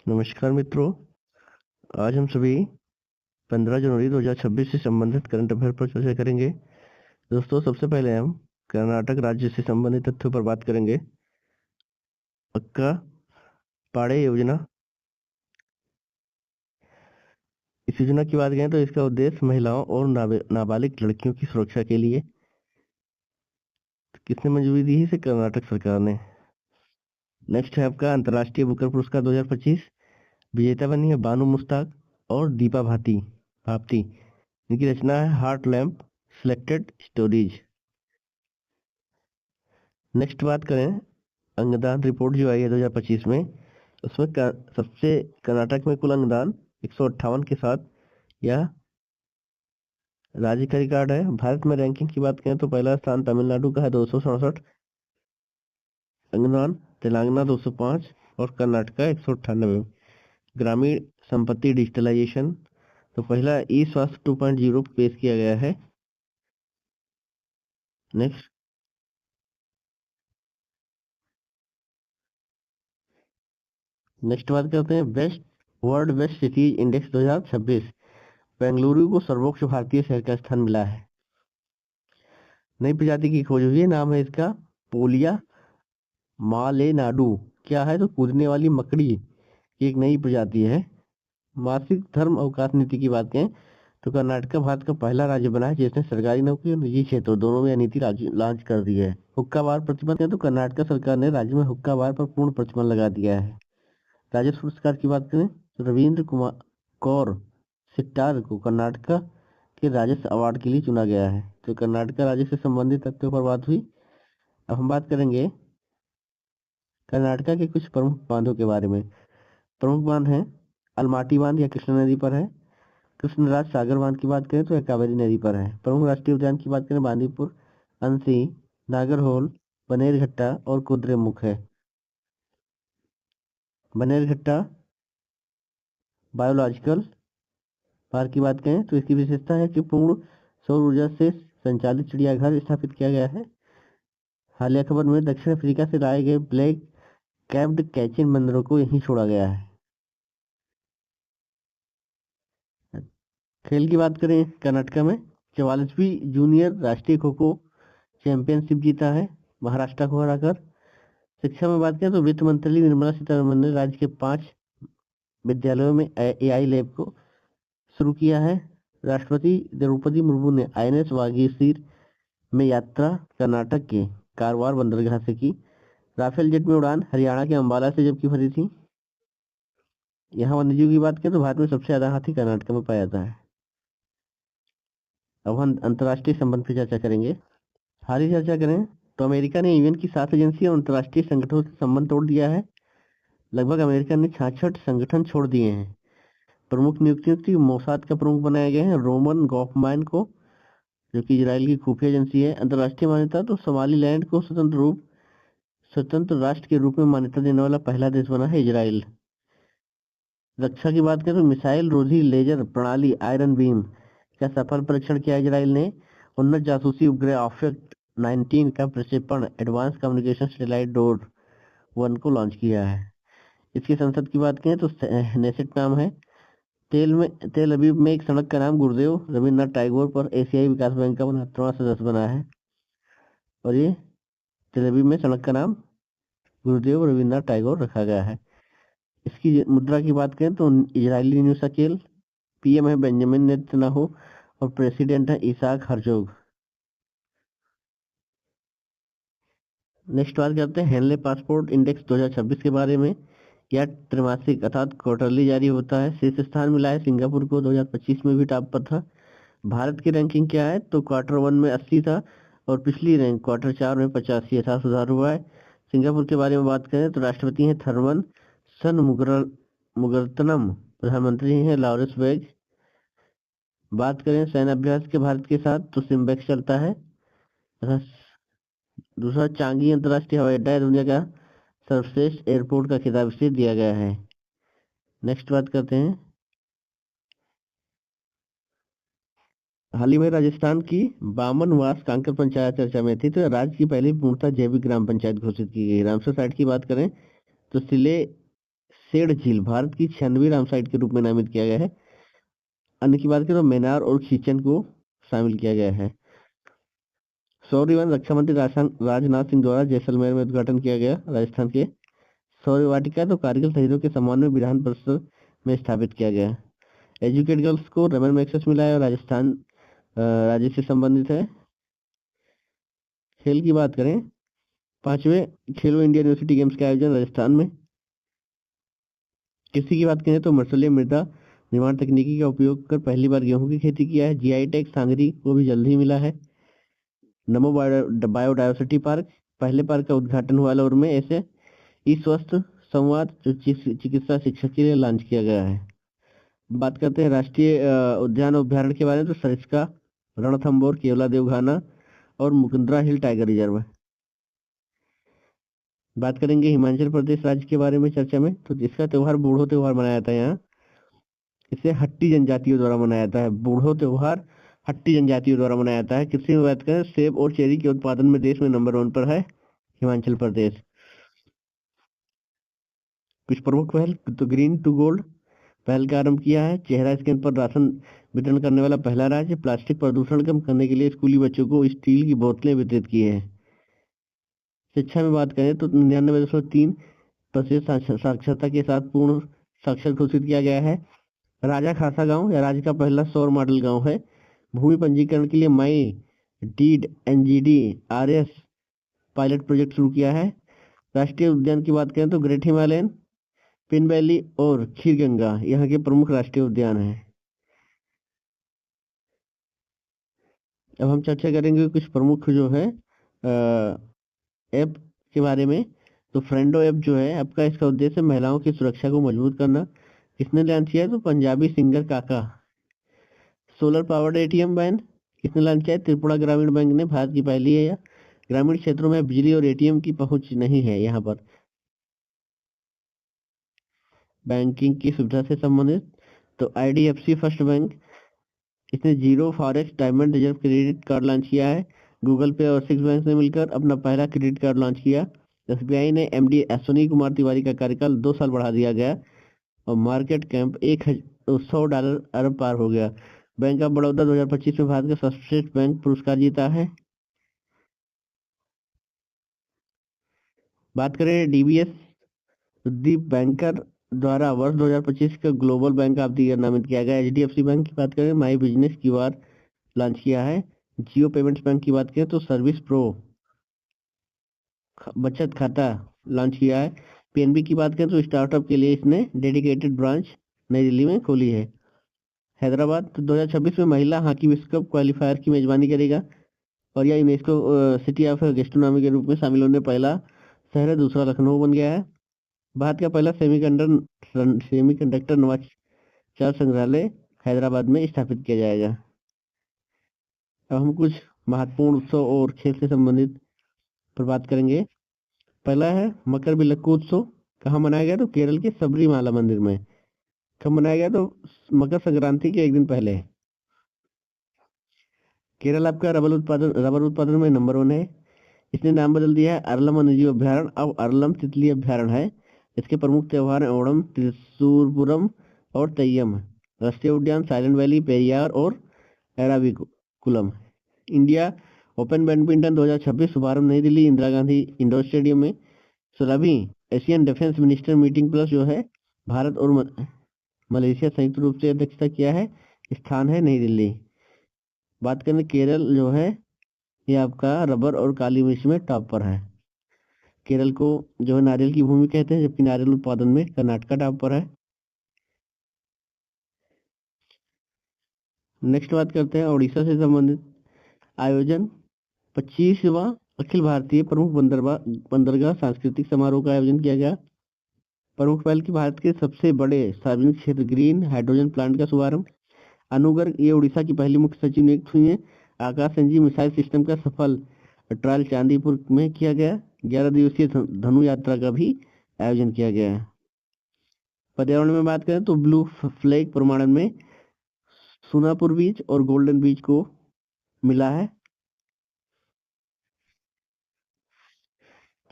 नमस्कार मित्रों, आज हम सभी 15 जनवरी 2026 से संबंधित करंट अफेयर पर चर्चा करेंगे। दोस्तों, सबसे पहले हम कर्नाटक राज्य से संबंधित तथ्यों पर बात करेंगे। अक्का पाड़े योजना, इस योजना की बात करें तो इसका उद्देश्य महिलाओं और नाबालिग लड़कियों की सुरक्षा के लिए। किसने मंजूरी दी है इसे? कर्नाटक सरकार ने। नेक्स्ट है आपका अंतर्राष्ट्रीय बुकर पुरस्कार 2025। विजेता बनी है बानू मुश्ताक और दीपा भाप्ती। इनकी रचना है heart lamp selected stories. Next बात करें अंगदान रिपोर्ट जो आई है 2025 में, उसमें सबसे कर्नाटक में कुल अंगदान 158 के साथ यह राज्य का रिकॉर्ड है। भारत में रैंकिंग की बात करें तो पहला स्थान तमिलनाडु का है 267 अंगदान, तेलंगाना 205 और कर्नाटक का 198। ग्रामीण संपत्ति डिजिटलाइजेशन, तो पहला ई स्वास्थ्य 2.0 पेश किया गया है। नेक्स्ट बात करते हैं world best cities index 2026। Bengaluru को सर्वोच्च भारतीय शहर का स्थान मिला है। नई प्रजाति की खोज हुई है, नाम है इसका पोलिया मालेनाडू। क्या है? तो कूदने वाली मकड़ी की एक नई प्रजाति है। मासिक धर्म अवकाश नीति की बात करें तो कर्नाटक भारत का पहला राज्य बना है जिसने सरकारी नौकरी और निजी क्षेत्र दोनों में यह नीति लॉन्च कर दी है। हुक्का बार प्रतिबंध करें तो कर्नाटक सरकार ने राज्य में हुक्का बार पर पूर्ण प्रतिबंध लगा दिया है। राजस्व पुरस्कार की बात करें तो रविंद्र कुमार कौर सिट्टार को कर्नाटक के राजस्व अवार्ड के लिए चुना गया है। तो कर्नाटक राज्य से संबंधित तथ्यों पर बात हुई। अब हम बात करेंगे कर्नाटक के कुछ प्रमुख बांधों के बारे में। प्रमुख बांध है अलमाटी बांध, या कृष्णा नदी पर है। कृष्णराज सागर बांध की बात करें तो यह कावेरी नदी पर है। प्रमुख राष्ट्रीय उद्यान की बात करें बांदीपुर, अंसी, नागरहोल, बनेरघट्टा और कुद्रेमुख है। बनेरघट्टा बायोलॉजिकल पार्क की बात करें तो इसकी विशेषता है कि पूर्ण सौर ऊर्जा से संचालित चिड़ियाघर स्थापित किया गया है। हालिया खबर में दक्षिण अफ्रीका से लाए गए ब्लैक कैप्ड कैचिन बंदरों को यहीं छोड़ा गया है। खेल की बात करें कर्नाटक में 44वीं जूनियर राष्ट्रीय खो खो चैंपियनशिप जीता है महाराष्ट्र को हराकर। शिक्षा में बात करें तो वित्त मंत्री निर्मला सीतारमण ने राज्य के 5 विद्यालयों में AI लैब को शुरू किया है। राष्ट्रपति द्रौपदी मुर्मू ने INS वागीशीर में यात्रा कर्नाटक के कारवार बंदरगाह से की। राफेल जेट में उड़ान हरियाणा के अंबाला से जबकि भरी थी। यहाँ वन्यजीव की बात करें तो भारत में सबसे ज्यादा हाथी कर्नाटक में पाया जाता है। अब हम अंतर्राष्ट्रीय संबंध की चर्चा करेंगे। हाल ही चर्चा करें तो अमेरिका ने यूएन की 7 एजेंसी और अंतर्राष्ट्रीय संगठनों से संबंध तोड़ दिया है। लगभग अमेरिका ने 66 संगठन छोड़ दिए हैं। प्रमुख नियुक्तियों मोसाद का प्रमुख बनाए गए हैं रोमन गॉफमैन को, जो कि इजराइल की खुफिया एजेंसी है। अंतर्राष्ट्रीय मान्यता तो सोमालीलैंड को स्वतंत्र राष्ट्र के रूप में मान्यता देने वाला पहला देश बना है इजराइल। रक्षा की बात करें तो मिसाइल रोधी लेजर प्रणाली आयरन बीम का सफल परीक्षण किया इजराइल ने। उन्नत जासूसी उपग्रह ऑफेक्ट 19 का प्रक्षेपण एडवांस कम्युनिकेशन सैटेलाइट डोर 1 को लॉन्च किया है। इसकी संसद की बात करें तो नेसेट नाम है। तेल अवीव में एक सड़क का नाम गुरुदेव रविन्द्रनाथ टैगोर पर एशियाई विकास बैंक का 72वां सदस्य बना है। और ये तेल अवीव में सड़क का नाम गुरुदेव रविन्द्रनाथ टैगोर रखा गया है। इसकी मुद्रा की बात करें तो इजरायली न्यू शकेल। PM है बेंजामिन नेतन्याहू और प्रेसिडेंट है इसाक हर्जोग। नेक्स्ट बात करते हैं हेनले पासपोर्ट इंडेक्स 2026 के बारे में। यह त्रैमासिक अर्थात क्वार्टरली जारी होता है। शीर्ष स्थान मिला है सिंगापुर को, 2025 में भी टॉप पर था। भारत की रैंकिंग क्या है तो क्वार्टर 1 में 80 था और पिछली रैंक क्वार्टर 4 में 85 है, 7 सुधार हुआ है। सिंगापुर के बारे में बात करें तो राष्ट्रपति हैं थरमन मुगरतनम, प्रधानमंत्री हैं लॉरेंस वेज। बात करें सैन्य अभ्यास के भारत के साथ तो सिम्बेक्स चलता है। दूसरा चांगी अंतर्राष्ट्रीय हवाई अड्डा है, दुनिया का सर्वश्रेष्ठ एयरपोर्ट का खिताब इसे दिया गया है। नेक्स्ट बात करते हैं हाल ही में राजस्थान की बामनवास कांकर पंचायत चर्चा में थी, तो राज्य की पहली पूर्णतः जैविक ग्राम पंचायत घोषित की गई। रामसर साइट की बात करें तो सेड झील भारत की 96वीं रामसाइट के रूप में नामित किया गया है। अन्य की बात करें तो मेनार और खीचन को शामिल किया गया है। शौर्य वन रक्षा मंत्री राजनाथ सिंह द्वारा जैसलमेर में उद्घाटन किया गया। राजस्थान के शौर्य वाटिका तो कारगिल शहीदों के सम्मान में विधान परिषद में स्थापित किया गया। एजुकेट गर्ल्स को रमन मैग्सेसे मिला है और राजस्थान राज्य से संबंधित है। खेल की बात करें, 5वें खेलो इंडिया यूनिवर्सिटी गेम्स का आयोजन राजस्थान में। कृषि की बात करें तो मत्स्य मृदा निर्माण तकनीकी का उपयोग कर पहली बार गेहूं की खेती किया है। जीआई टैग सांगरी को भी जल्द ही मिला है। नमो बायोडायवर्सिटी पार्क, पहले पार्क का उद्घाटन हुआ और में ऐसे ई स्वस्थ संवाद जो चिकित्सा शिक्षा के लिए लॉन्च किया गया है। बात करते हैं राष्ट्रीय उद्यान और अभ्यारण्य के बारे में, तो सरिस्का, रणथंभौर, केवला देवघाना और मुकुंदरा हिल टाइगर रिजर्व है। बात करेंगे हिमाचल प्रदेश राज्य के बारे में चर्चा में, तो इसका त्योहार बूढ़ो त्योहार मनाया जाता है यहाँ। इसे हट्टी जनजातियों द्वारा मनाया जाता है। बूढ़ो त्योहार हट्टी जनजातियों द्वारा मनाया जाता है। कृषि में बात करें, सेब और चेरी के उत्पादन में देश में नंबर 1 पर है हिमाचल प्रदेश। कुछ प्रमुख पहल, तो ग्रीन टू गोल्ड पहल का आरंभ किया है। चेहरा स्कैन पर राशन वितरण करने वाला पहला राज्य। प्लास्टिक प्रदूषण कम करने के लिए स्कूली बच्चों को स्टील की बोतलें वितरित की है। शिक्षा में बात करें तो 99.3% साक्षरता के साथ पूर्ण साक्षर घोषित किया गया है। राजा खासा गांव या राज्य का पहला सौर मॉडल गांव है। भूमि पंजीकरण के लिए माई डीड एनजीडी आरएस पायलट प्रोजेक्ट शुरू किया है। राष्ट्रीय उद्यान की बात करें तो ग्रेट हिमालयन, पिन वैली और खीरगंगा यहाँ के प्रमुख राष्ट्रीय उद्यान हैं। अब हम चर्चा करेंगे कुछ प्रमुख जो है ऐप के बारे में। तो फ्रेंडो ऐप जो है आपका, इसका उद्देश्य महिलाओं की सुरक्षा को मजबूत करना। किसने लॉन्च किया है, तो पंजाबी सिंगर काका। सोलर पावर्ड एटीएम वैन किसने लॉन्च किया है, त्रिपुरा ग्रामीण बैंक ने। भारत की पहली है यह। ग्रामीण क्षेत्रों में बिजली और एटीएम की पहुंच नहीं है यहाँ पर। बैंकिंग की सुविधा से संबंधित, तो आईडीएफसी फर्स्ट बैंक, इसने zero forex diamond reserve credit card launch किया है। गूगल पे और सिक्स बैंक ने मिलकर अपना पहला क्रेडिट कार्ड लॉन्च किया। एसबीआई ने एमडी अश्विनी कुमार तिवारी का कार्यकाल 2 साल बढ़ा दिया गया और मार्केट कैप $100 अरब पार हो गया। बैंक ऑफ बड़ौदा 2025 में भारत का सर्वश्रेष्ठ बैंक पुरस्कार जीता है। बात करें डीबीएस दी बैंकर द्वारा वर्ष 2025 का global bank of the year नामित किया गया। एचडीएफसी बैंक की बात करें, माई बिजनेस क्यूआर लॉन्च किया है। जियो पेमेंट्स बैंक की बात करें तो सर्विस प्रो बचत खाता लॉन्च किया है। पीएनबी की बात करें तो स्टार्टअप के लिए इसने डेडिकेटेड ब्रांच नई दिल्ली में खोली है। हैदराबाद तो 2026 में महिला हॉकी विश्व कप क्वालिफायर की मेजबानी करेगा और यह यूनेस्को सिटी ऑफ गैस्ट्रोनॉमी के रूप में शामिल होने पहला शहर है। दूसरा लखनऊ बन गया है। भारत का पहला सेमीकंडक्टर नवाचार संग्रहालय हैदराबाद में स्थापित किया जाएगा। अब हम कुछ महत्वपूर्ण उत्सव और खेल से संबंधित पर बात करेंगे। पहला है मकर विलक्कू उत्सव। कहाँ मनाया गया, तो केरल के सबरीमाला मंदिर में। कब मनाया गया, तो मकर संक्रांति के एक दिन पहले। केरल आपका रबर उत्पादन में नंबर 1 है। इसने नाम बदल दिया है, अरलम वन्यजीव अभ्यारण्य अब अरलम तितली अभ्यारण्य है। इसके प्रमुख त्योहार हैं ओणम, त्रिशूरपुरम और तेय्यम। राष्ट्रीय उद्यान साइलेंट वैली, पेरियार और एराविकुलम। इंडिया ओपन बैडमिंटन 2026 शुभारंभ नई दिल्ली इंदिरा गांधी इंडोर स्टेडियम में। 16वीं Asian defence minister meeting plus जो है भारत और मलेशिया संयुक्त रूप से अध्यक्षता किया है। स्थान है नई दिल्ली। बात करें केरल जो है, ये आपका रबर और काली मिर्च में टॉप पर है। केरल को जो है नारियल की भूमि कहते हैं, जबकि नारियल उत्पादन में कर्नाटका टॉप पर है। नेक्स्ट बात करते हैं उड़ीसा से संबंधित आयोजन। 25वां अखिल भारतीय प्रमुख बंदरगाह सांस्कृतिक समारोह का आयोजन किया गया। प्रमुख पहल की भारत के सबसे बड़े सार्वजनिक क्षेत्र ग्रीन हाइड्रोजन प्लांट का शुभारंभ। अनु गर्ग ये उड़ीसा की पहली मुख्य सचिव नियुक्त हुई है। आकाश संजीव मिसाइल सिस्टम का सफल ट्रायल चांदीपुर में किया गया। 11 दिवसीय धनु यात्रा का भी आयोजन किया गया है। पर्यावरण में बात करें तो ब्लू फ्लैग प्रमाणन में सोनापुर बीच और गोल्डन बीच को मिला है।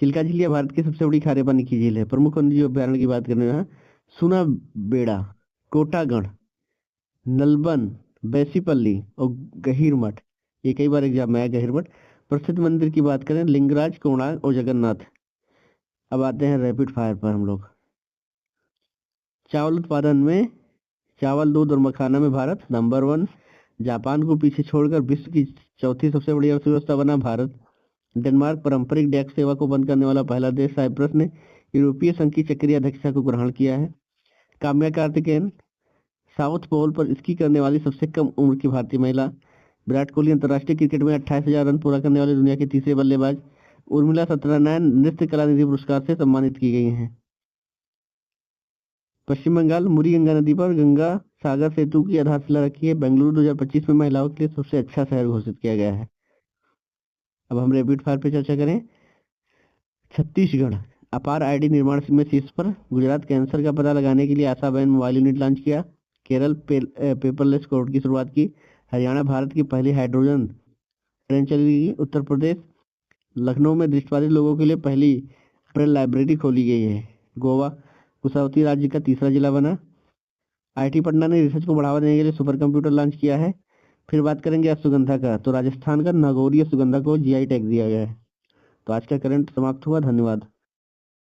चिल्का झील भारत की सबसे बड़ी खारे पानी की झील है। प्रमुख वन्यजीव अभ्यारण्य की बात करें यहाँ सुनाबेड़ा, कोटागढ़, नलबन, बैसीपल्ली और गहीरमठ। ये कई बार एग्जाम में आया गहीरमठ। प्रसिद्ध मंदिर की बात करें लिंगराज, कोणार्क और जगन्नाथ। अब आते हैं रैपिड फायर पर हम लोग। चावल उत्पादन में चावल, दूध और मखाना में भारत नंबर 1। जापान को पीछे छोड़कर विश्व की चौथी सबसे बड़ी अर्थव्यवस्था बना भारत। डेनमार्क पारंपरिक डाक सेवा को बंद करने वाला पहला देश। साइप्रस ने यूरोपीय संघ की चक्रीय अध्यक्षता को ग्रहण किया है। काम्या कार्तिकेयन साउथ पोल पर स्की करने वाली सबसे कम उम्र की भारतीय महिला। विराट कोहली अंतर्राष्ट्रीय क्रिकेट में 28,000 रन पूरा करने वाले दुनिया के तीसरे बल्लेबाज। उर्मिला सत्यनारायण नृत्य कला निधि पुरस्कार से सम्मानित की गई हैं। पश्चिम बंगाल मुरी गंगा नदी पर गंगा सागर सेतु की आधारशिला रखी है। बेंगलुरु 2025 में महिलाओं के लिए सबसे अच्छा शहर घोषित किया गया है। अब हम रैपिड फायर पे चर्चा करें। छत्तीसगढ़ अपार आईडी निर्माण में शीर्ष पर। गुजरात कैंसर का पता लगाने के लिए आशा बहन मोबाइल यूनिट लॉन्च किया। केरल पेपरलेस कोर्ट की शुरुआत की। हरियाणा भारत की पहली हाइड्रोजन ट्रेन चलेगी। उत्तर प्रदेश लखनऊ में दृष्टिबाधित लोगों के लिए पहली ब्रेल लाइब्रेरी खोली गई है। गोवा कुशावती राज्य का तीसरा जिला बना। आईटी पटना ने रिसर्च को बढ़ावा देने के लिए सुपर कंप्यूटर लॉन्च किया है। फिर बात करेंगे अश्वगंधा का, तो राजस्थान का नागौरी अश्वगंधा को जीआई टैग दिया गया है। तो आज का करंट समाप्त हुआ। धन्यवाद।